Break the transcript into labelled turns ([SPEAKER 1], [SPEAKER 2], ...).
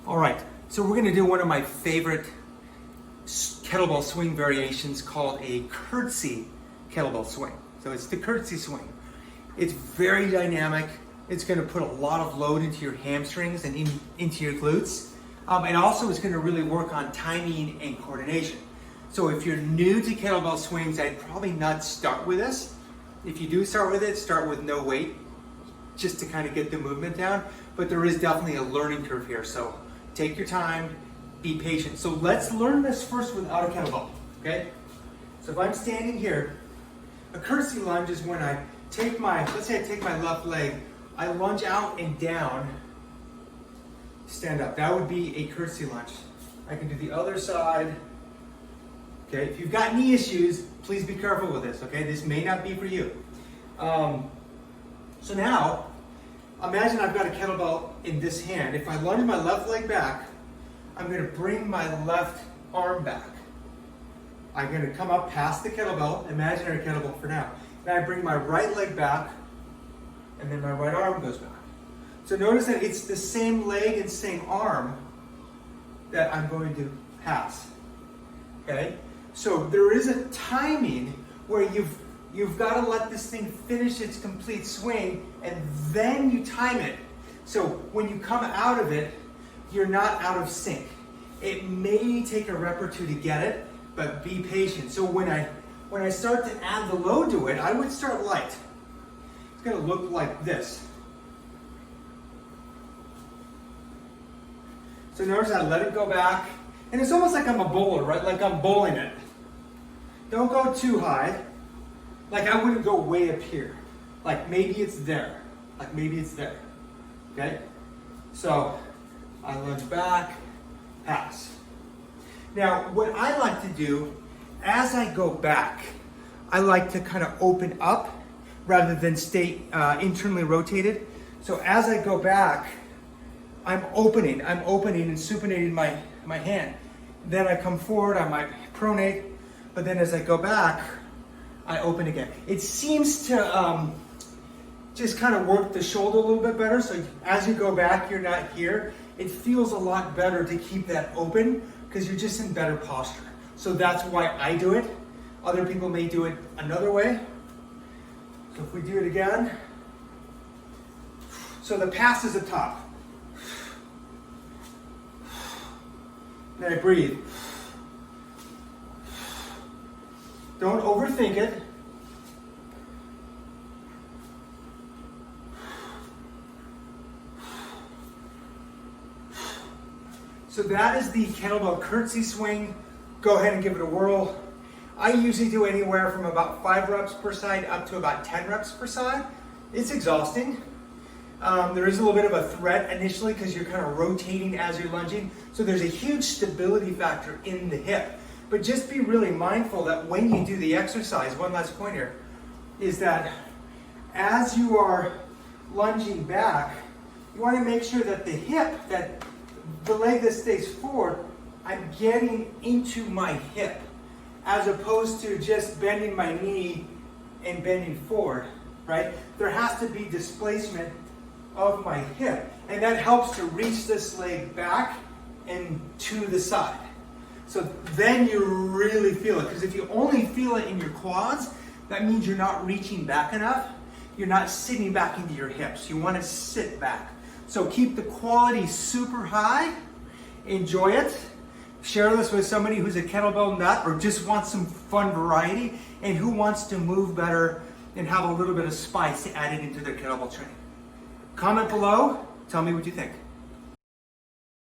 [SPEAKER 1] All right, so we're gonna do one of my favorite kettlebell swing variations called a Curtsey Kettlebell Swing. So it's the Curtsey Swing. It's very dynamic. It's gonna put a lot of load into your hamstrings and into your glutes. And also it's gonna really work on timing and coordination. So if you're new to kettlebell swings, I'd probably not start with this. If you do start with it, start with no weight, just to kind of get the movement down. But there is definitely a learning curve here. So take your time, be patient. So let's learn this first without a kettlebell, okay? So if I'm standing here, a Curtsey lunge is when I take let's say I take my left leg, I lunge out and down, stand up. That would be a Curtsey lunge. I can do the other side. Okay, if you've got knee issues, please be careful with this, okay? This may not be for you. So now, imagine I've got a kettlebell in this hand. If I lunge my left leg back, I'm gonna bring my left arm back. I'm gonna come up past the kettlebell, imaginary kettlebell for now. Then I bring my right leg back, and then my right arm goes back. So notice that it's the same leg and same arm that I'm going to pass, okay? So there is a timing where you've got to let this thing finish its complete swing, and then you time it. So when you come out of it, you're not out of sync. It may take a rep or two to get it, but be patient. So when I start to add the load to it, I would start light. It's going to look like this. So notice I let it go back, and it's almost like I'm a bowler, right? Like I'm bowling it. Don't go too high. Like I wouldn't go way up here. Like maybe it's there. Like maybe it's there. Okay? So I lunge back, pass. Now what I like to do, as I go back, I like to kind of open up rather than stay internally rotated. So as I go back, I'm opening and supinating my hand. Then I come forward, I might pronate, but then as I go back, I open again. It seems to just kind of work the shoulder a little bit better. So as you go back, you're not here. It feels a lot better to keep that open because you're just in better posture. So that's why I do it. Other people may do it another way. So if we do it again. So the pass is up top. Then I breathe. Don't overthink it. So that is the kettlebell Curtsey swing. Go ahead and give it a whirl. I usually do anywhere from about 5 reps per side up to about 10 reps per side. It's exhausting. There is a little bit of a threat initially because you're kind of rotating as you're lunging. So there's a huge stability factor in the hip. But just be really mindful that when you do the exercise, one last point here, is that as you are lunging back, you want to make sure that the hip, that the leg that stays forward, I'm getting into my hip, as opposed to just bending my knee and bending forward, right? There has to be displacement of my hip, and that helps to reach this leg back and to the side. So then you really feel it, because if you only feel it in your quads, that means you're not reaching back enough. You're not sitting back into your hips. You want to sit back. So keep the quality super high. Enjoy it. Share this with somebody who's a kettlebell nut or just wants some fun variety and who wants to move better and have a little bit of spice to add it into their kettlebell training. Comment below. Tell me what you think.